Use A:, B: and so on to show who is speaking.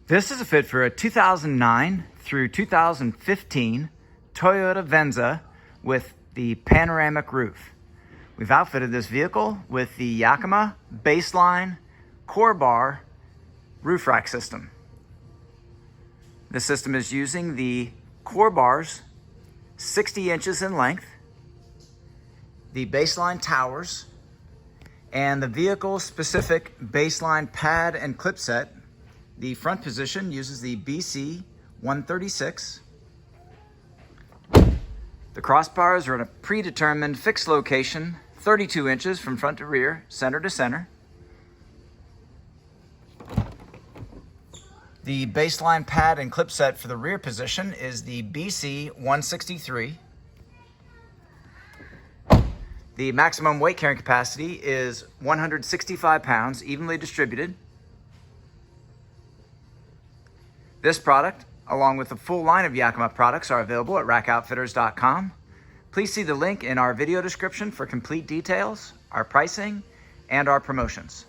A: This is a fit for a 2009 through 2015 Toyota Venza with the panoramic roof. We've outfitted this vehicle with the Yakima BaseLine CoreBar roof rack system. This system is using the CoreBars, 60 inches in length, the BaseLine Towers, and the vehicle-specific BaseLine pad and clip set. The front position uses the BC 136. The crossbars are in a predetermined fixed location, 32 inches from front to rear, center to center. The BaseLine pad and clip set for the rear position is the BC 163. The maximum weight carrying capacity is 165 pounds, evenly distributed. This product, along with the full line of Yakima products, are available at rackoutfitters.com. Please see the link in our video description for complete details, our pricing, and our promotions.